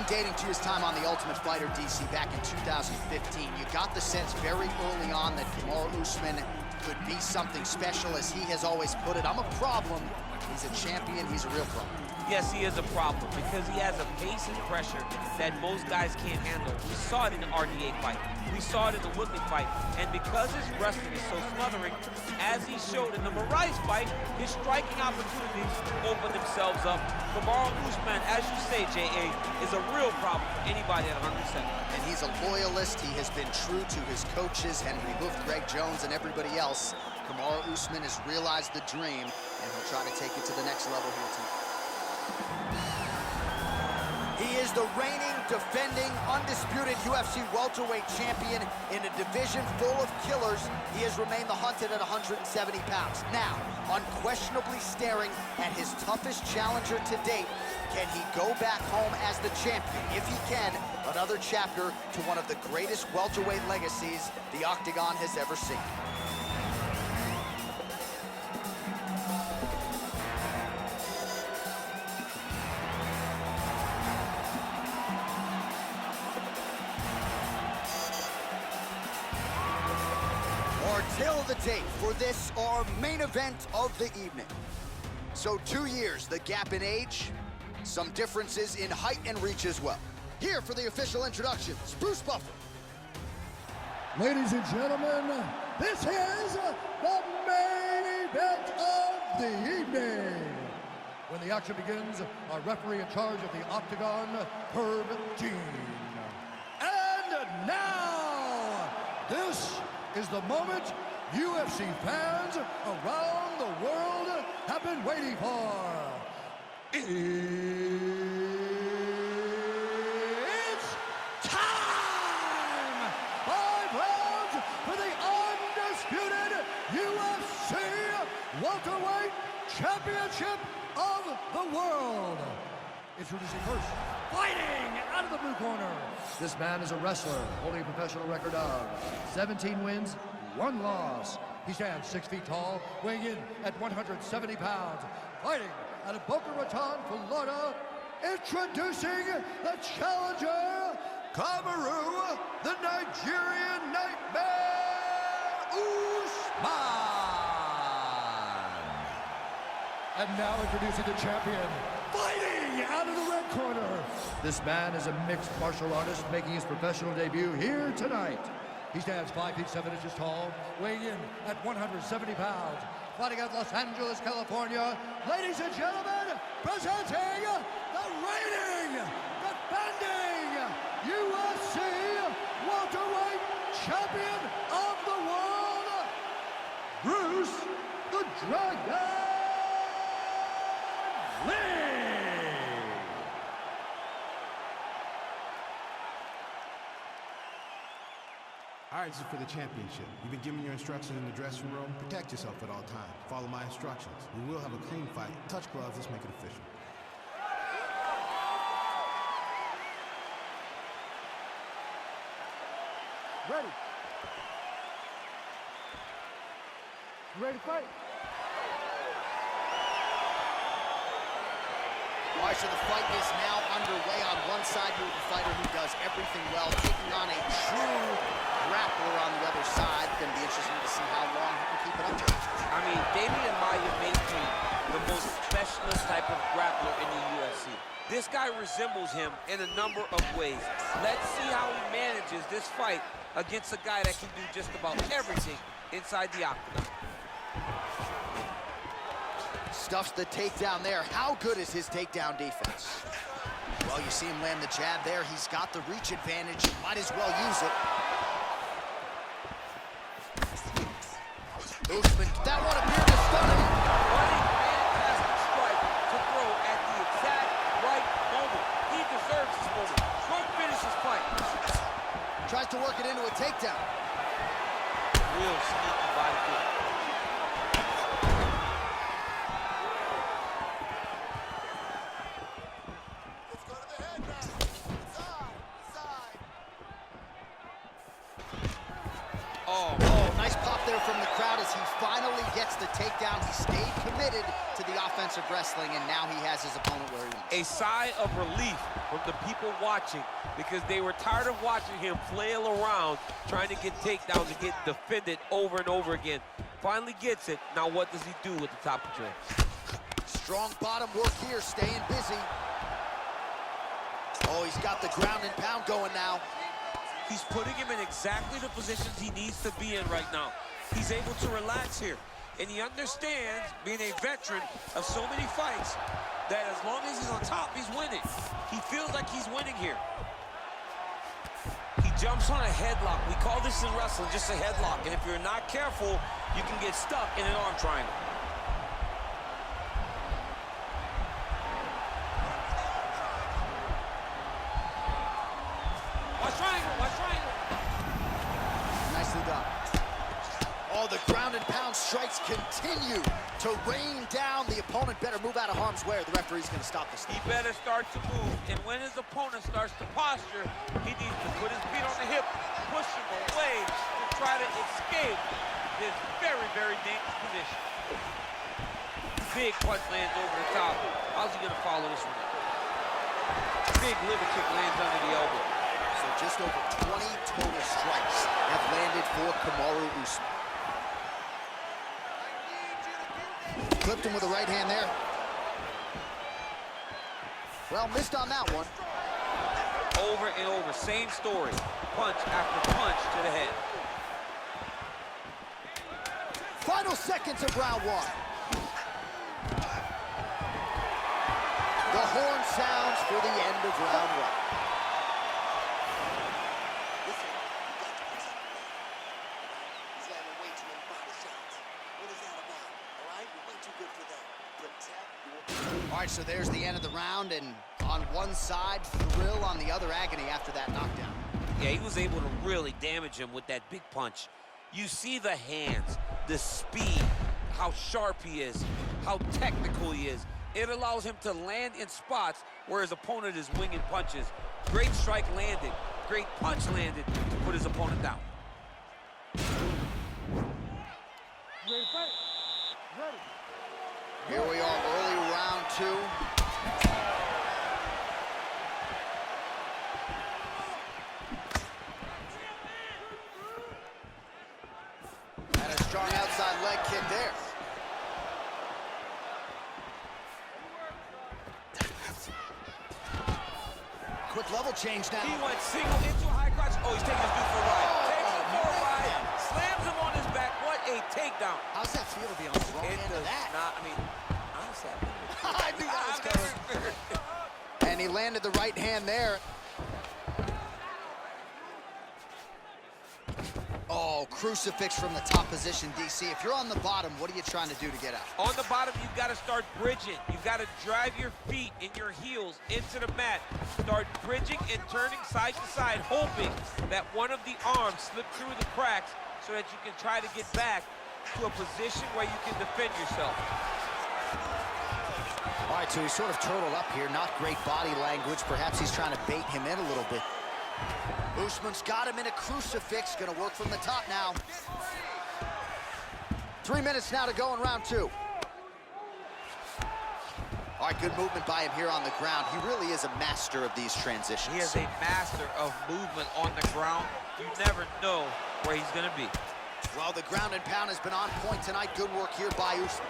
dating to his time on The Ultimate Fighter, DC, back in 2015. You got the sense very early on that Kamaru Usman could be something special, as he has always put it. I'm a problem. He's a champion. He's a real problem. Yes, he is a problem because he has a pace and pressure that most guys can't handle. We saw it in the RDA fight. We saw it in the Woodley fight. And because his wrestling is so smothering, as he showed in the Moraes fight, his striking opportunities open themselves up. Kamaru Usman, as you say, J.A., is a real problem for anybody at 107. And he's a loyalist. He has been true to his coaches, Henry Hoof, Greg Jones, and everybody else. Kamaru Usman has realized the dream, and he'll try to take it to the next level here tonight. He is the reigning, defending, undisputed UFC Welterweight Champion in a division full of killers. He has remained the hunted at 170 pounds. Now, unquestionably staring at his toughest challenger to date. Can he go back home as the champion? If he can, another chapter to one of the greatest welterweight legacies the octagon has ever seen. Tail of the tape for this, our main event of the evening. So 2 years, the gap in age, some differences in height and reach as well. Here for the official introductions, Bruce Buffer. Ladies and gentlemen, this is the main event of the evening. When the action begins, our referee in charge of the octagon, Herb Dean. And now, this is the moment UFC fans around the world have been waiting for. It's time! 5 rounds for the undisputed UFC Welterweight Championship of the world. Introducing first, fighting out of the blue corner. This man is a wrestler holding a professional record of 17 wins, 1 loss. He stands 6 feet tall, weighing in at 170 pounds. Fighting out of Boca Raton, Florida, introducing the challenger, Kamaru, the Nigerian Nightmare Usman. And now introducing the champion, fighting out of the red corner. This man is a mixed martial artist making his professional debut here tonight. He stands 5 feet 7 inches tall, weighing in at 170 pounds. Fighting out Los Angeles, California. Ladies and gentlemen, presenting the reigning, defending UFC Welterweight Champion of the world, Bruce the Dragon Lee. All right, this is for the championship. You've been given your instructions in the dressing room. Protect yourself at all times. Follow my instructions. We will have a clean fight. Touch gloves, let's make it official. Ready. Ready to fight? All right, so the fight is now underway. On one side, you have a fighter who does everything well, taking on a true grappler on the other side. Going to be interesting to see how long he can keep it up to. I mean, Damian Maia may be the most specialist type of grappler in the UFC. This guy resembles him in a number of ways. Let's see how he manages this fight against a guy that can do just about everything inside the octagon. Stuffs the takedown there. How good is his takedown defense? Well, you see him land the jab there. He's got the reach advantage. Might as well use it. Usman, that one appeared to stun him. What a fantastic strike to throw at the exact right moment. He deserves this moment. Go finish his fight. Tries to work it into a takedown. Real sneaky body kick. Oh, nice pop there from the crowd as he finally gets the takedown. He stayed committed. committed to the offensive wrestling, and now he has his opponent where he wants. A sigh of relief from the people watching, because they were tired of watching him flail around trying to get takedowns and get defended over and over again. Finally gets it. Now what does he do with the top control? Strong bottom work here, staying busy. Oh, he's got the ground and pound going now. He's putting him in exactly the positions he needs to be in right now. He's able to relax here, and he understands, being a veteran of so many fights, that as long as he's on top, he's winning. He feels like he's winning here. He jumps on a headlock. We call this in wrestling just a headlock, and if you're not careful, you can get stuck in an arm triangle. Watch triangle, watch triangle. Nicely done. Oh, the ground and pound strikes continue to rain down. The opponent better move out of harm's way, or the referee's going to stop this thing. He better start to move, and when his opponent starts to posture, he needs to put his feet on the hip, push him away to try to escape this very, very dangerous position. Big punch lands over the top. How's he going to follow this one up? Big liver kick lands under the elbow. So just over 20 total strikes have landed for Kamaru Usman. Clipped him with a right hand there. Well, missed on that one. Over and over, same story. Punch after punch to the head. Final seconds of round one. The horn sounds for the end of round one. All right, so there's the end of the round, and on one side, thrill, on the other, agony after that knockdown. Yeah, he was able to really damage him with that big punch. You see the hands, the speed, how sharp he is, how technical he is. It allows him to land in spots where his opponent is winging punches. Great strike landed, great punch landed to put his opponent down. Ready, fight. Ready. Here we are, early round two. And a strong outside leg kick there. Quick level change now. He went single into a high crotch. Oh, he's taking his dude for a ride. Takes him for a ride, slams him on his back. What a takedown. How's that feel to be on the wrong end of that? I mean, honestly, I knew that was coming. And he landed the right hand there. Oh, crucifix from the top position, DC. If you're on the bottom, what are you trying to do to get out? On the bottom, you've got to start bridging. You've got to drive your feet and your heels into the mat. Start bridging and turning side to side, hoping that one of the arms slips through the cracks so that you can try to get back to a position where you can defend yourself. All right, so he's sort of turtled up here. Not great body language. Perhaps he's trying to bait him in a little bit. Usman's got him in a crucifix. Gonna work from the top now. 3 minutes now to go in round two. All right, good movement by him here on the ground. He really is a master of these transitions. He is a master of movement on the ground. You never know where he's gonna be. Well, the ground and pound has been on point tonight. Good work here by Usman.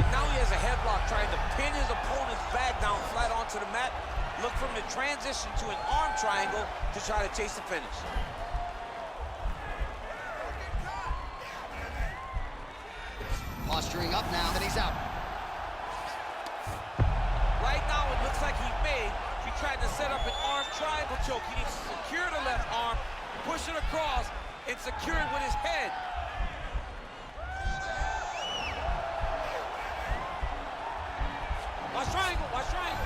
Now he has a headlock trying to pin his opponent's back down flat onto the mat. Look from the transition to an arm triangle to try to chase the finish. Posturing up now, then he's out. Right now, it looks like he may be trying to set up an arm triangle choke. He needs to secure the left arm, push it across, and secure it with his head. Watch triangle, watch triangle.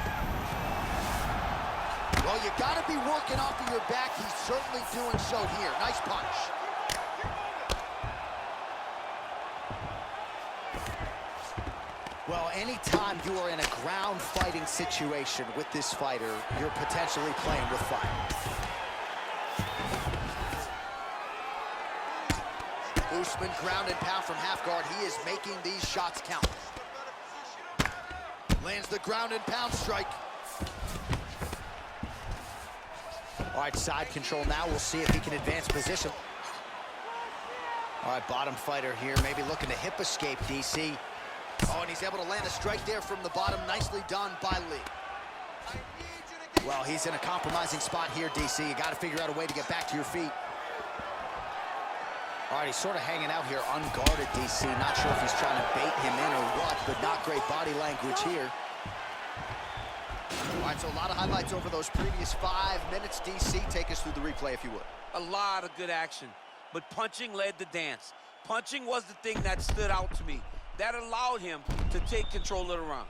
Well, you gotta be working off of your back. He's certainly doing so here. Nice punch. Well, anytime you are in a ground fighting situation with this fighter, you're potentially playing with fire. Usman, ground and pound from half guard. He is making these shots count. Lands the ground and pound strike. All right, side control now. We'll see if he can advance position. All right, bottom fighter here, maybe looking to hip escape, DC. Oh, and he's able to land a strike there from the bottom. Nicely done by Lee. Well, he's in a compromising spot here, DC. You got to figure out a way to get back to your feet. All right, he's sort of hanging out here unguarded, DC. Not sure if he's trying to bait him in or what, but not great body language here. All right, so a lot of highlights over those previous 5 minutes. DC, take us through the replay, if you would. A lot of good action, but punching led the dance. Punching was the thing that stood out to me. That allowed him to take control of the round.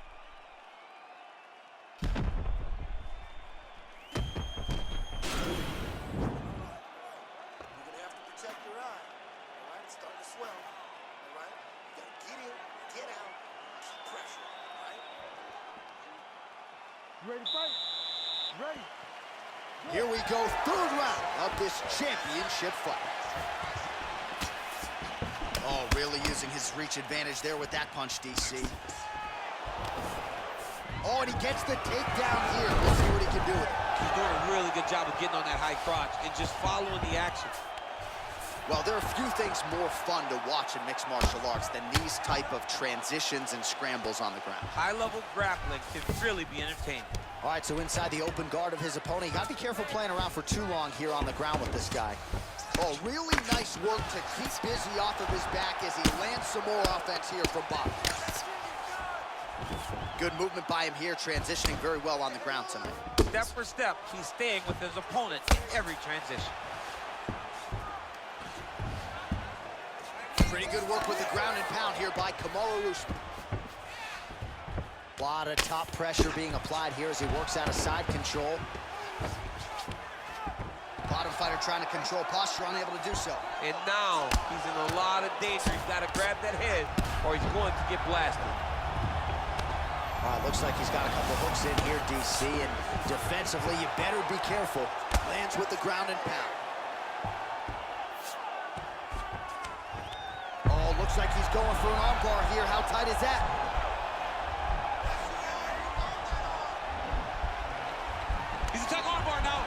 Ready to fight? Ready. Here we go, third round of this championship fight. Oh, really using his reach advantage there with that punch, DC. Oh, and he gets the takedown here. Let's see what he can do with it. He's doing a really good job of getting on that high crotch and just following the action. Well, there are few things more fun to watch in mixed martial arts than these type of transitions and scrambles on the ground. High-level grappling can really be entertaining. All right, so inside the open guard of his opponent, you got to be careful playing around for too long here on the ground with this guy. Oh, really nice work to keep busy off of his back as he lands some more offense here from bottom. Good movement by him here, transitioning very well on the ground tonight. Step for step, he's staying with his opponent in every transition. Pretty good work with the ground and pound here by Kamaru Usman. A lot of top pressure being applied here as he works out of side control. Bottom fighter trying to control posture, unable to do so. And now he's in a lot of danger. He's got to grab that head or he's going to get blasted. All right, looks like he's got a couple hooks in here, DC, and defensively, you better be careful. Lands with the ground and pound. Oh, looks like he's going for an armbar here. How tight is that? He's attacking armbar now.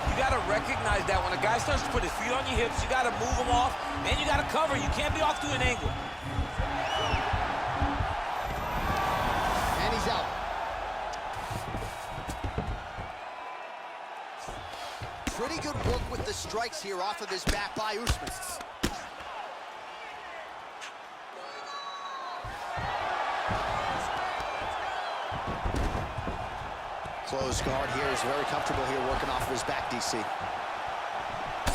You got to recognize that when a guy starts to put his feet on your hips, you got to move him off, and you got to cover. You can't be off to an angle. And he's out. Pretty good work with the strikes here off of his back by Usman. Closed guard here is very comfortable here working off of his back, DC.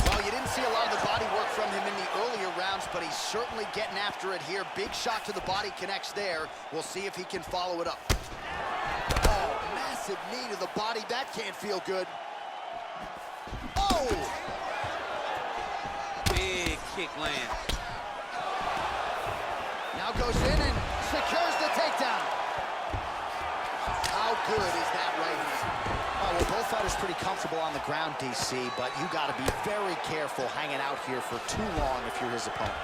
Well, you didn't see a lot of the body work from him in the earlier rounds, but he's certainly getting after it here. Big shot to the body connects there. We'll see if he can follow it up. Oh, massive knee to the body. That can't feel good. Oh! Big kick lands. Now goes in and secures the takedown. How good is that right hand? Oh, well, both fighters pretty comfortable on the ground, DC, but you got to be very careful hanging out here for too long if you're his opponent.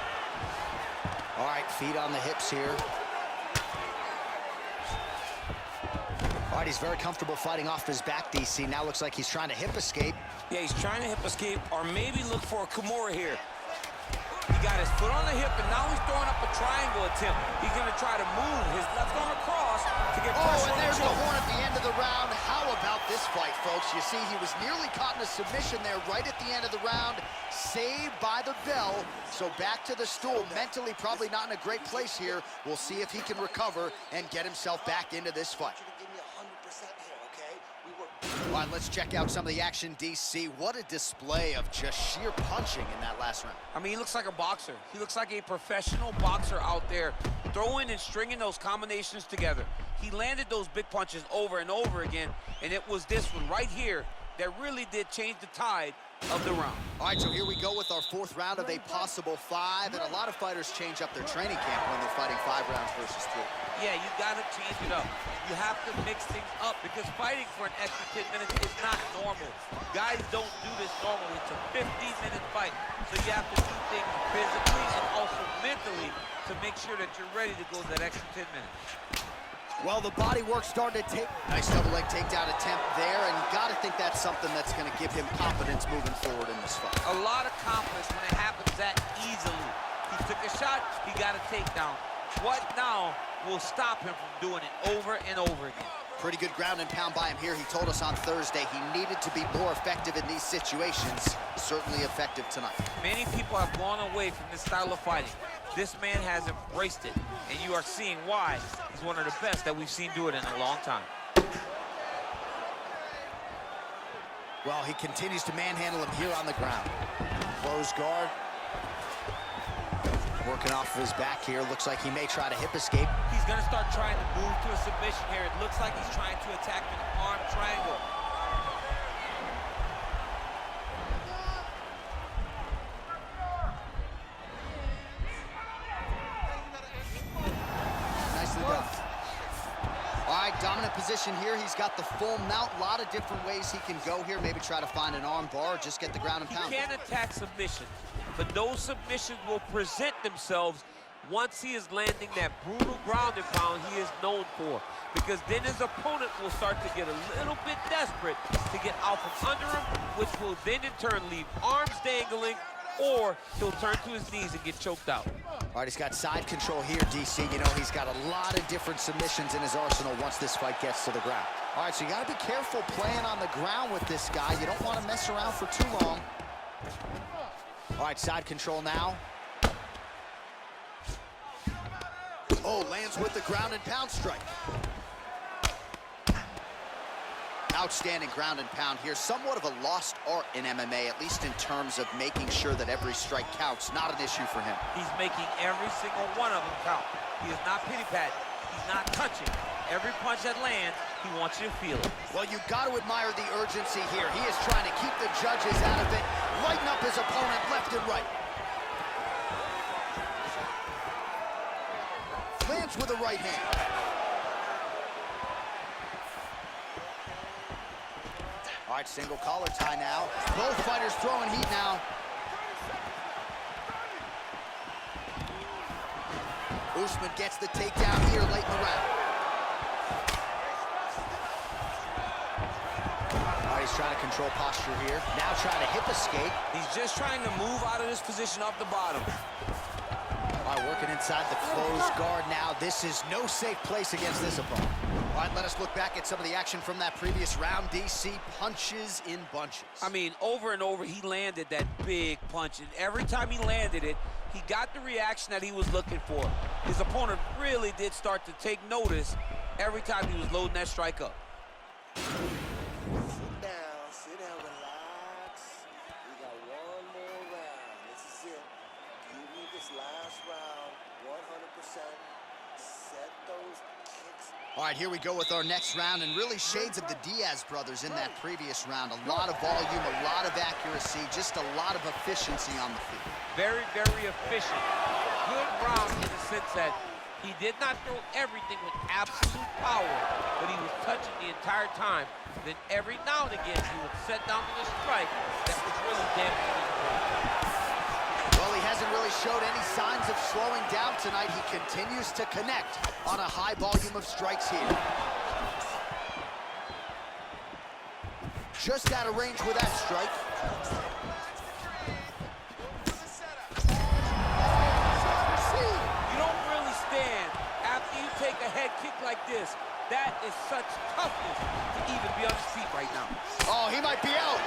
All right, feet on the hips here. All right, he's very comfortable fighting off his back, DC. Now looks like he's trying to hip escape. Yeah, he's trying to hip escape or maybe look for a Kimura here. He got his foot on the hip, and now he's throwing up a triangle attempt. He's going to try to move his left arm across to get pressure on the there's the choke. horn at the end of the round. How about this fight, folks? You see, he was nearly caught in a submission there right at the end of the round. Saved by the bell. So back to the stool. Mentally probably not in a great place here. We'll see if he can recover and get himself back into this fight. All right, let's check out some of the action, DC. What a display of just sheer punching in that last round. I mean, he looks like a boxer. He looks like a professional boxer out there, throwing and stringing those combinations together. He landed those big punches over and over again, and it was this one right here that really did change the tide of the round. All right, so here we go with our fourth round of a possible 5, and a lot of fighters change up their training camp when they're fighting 5 rounds versus 3. Yeah, you gotta change it up. You have to mix things up because fighting for an extra 10 minutes is not normal. Guys don't do this normally. It's a 15-minute fight, so you have to do things physically and also mentally to make sure that you're ready to go that extra 10 minutes. Well, the body work started to take. Nice double leg takedown attempt there, and you got to think that's something that's going to give him confidence moving forward in this fight. A lot of confidence when it happens that easily. He took a shot, he got a takedown. What now will stop him from doing it over and over again? Pretty good ground and pound by him here. He told us on Thursday he needed to be more effective in these situations. Certainly effective tonight. Many people have gone away from this style of fighting. This man has embraced it, and you are seeing why he's one of the best that we've seen do it in a long time. Well, he continues to manhandle him here on the ground. Close guard. Working off of his back here. Looks like he may try to hip escape. He's going to start trying to move to a submission here. It looks like he's trying to attack with an arm triangle. Nicely done. All right, dominant position here. He's got the full mount. A lot of different ways he can go here. Maybe try to find an arm bar or just get the ground and pound. He can attack submissions, but those submissions will present themselves once he is landing that brutal ground and pound he is known for. Because then his opponent will start to get a little bit desperate to get out from under him, which will then in turn leave arms dangling, or he'll turn to his knees and get choked out. All right, he's got side control here, DC. You know, he's got a lot of different submissions in his arsenal once this fight gets to the ground. All right, so you got to be careful playing on the ground with this guy. You don't want to mess around for too long. All right, side control now. Oh, lands with the ground and pound strike. Outstanding ground and pound here. Somewhat of a lost art in MMA, at least in terms of making sure that every strike counts. Not an issue for him. He's making every single one of them count. He is not pity-patting. He's not touching. Every punch that lands, he wants you to feel it. Well, you got to admire the urgency here. He is trying to keep the judges out of it, lighten up his opponent left and right. Lands with a right hand. All right, single collar tie now. Both fighters throwing heat now. Usman gets the takedown here late in the round. All right, he's trying to control posture here. Now trying to hip escape. He's just trying to move out of this position off the bottom. All right, working inside the closed guard now. This is no safe place against this opponent. All right, let us look back at some of the action from that previous round. DC punches in bunches. I mean, over and over, he landed that big punch, and every time he landed it, he got the reaction that he was looking for. His opponent really did start to take notice every time he was loading that strike up. Sit down, relax. We got one more round. This is it. Give me this last round, 100%. Set those kicks. All right, here we go with our next round, and really shades of the Diaz brothers in that previous round. A lot of volume, a lot of accuracy, just a lot of efficiency on the field. Very, very efficient. Good round in the sense that he did not throw everything with absolute power, but he was touching the entire time. Then every now and again, he would set down with a strike that was really damaging his opponent. Well, he hasn't really showed any signs of slowing down tonight. He continues to connect on a high volume of strikes here. Just out of range with that strike. You don't really stand after you take a head kick like this. That is such toughness to even be on his feet right now. Oh, he might be out.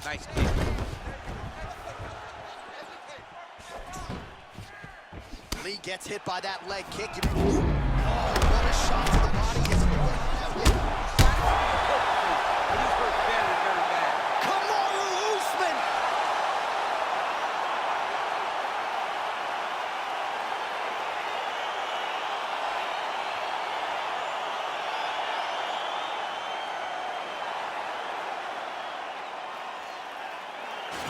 Nice kick. Lee gets hit by that leg kick. Oh, what a shot to the body. It's more than But he's hurt very, very bad. Kamaru Usman.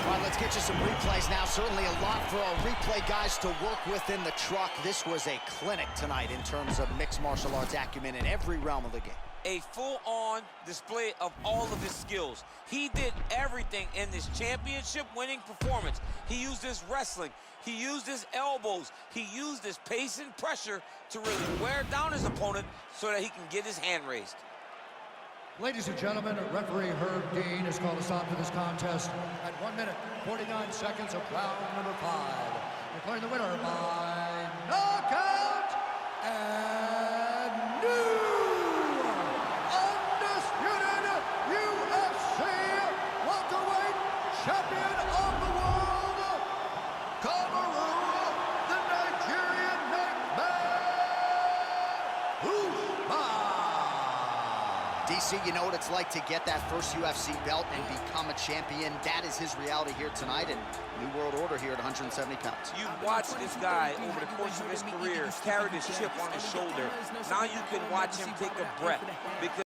All right, let's get you some replays now. Certainly a lot for our replay guys to work with in the truck. This was a clinic tonight in terms of mixed martial arts acumen in every realm of the game. A full-on display of all of his skills. He did everything in this championship-winning performance. He used his wrestling. He used his elbows. He used his pace and pressure to really wear down his opponent so that he can get his hand raised. Ladies and gentlemen, referee Herb Dean has called a stop to this contest at 1 minute, 49 seconds of round number 5. Declaring the winner by knockout and new undisputed UFC welterweight champion of the world, Kamaru, the Nigerian Nightmare Usman. DC, you know what it's like to get that first UFC belt and become a champion. That is his reality here tonight, and new world order here at 170 pounds. You watch this guy over the course of his career carry this chip on his shoulder. Now you can watch him take a breath because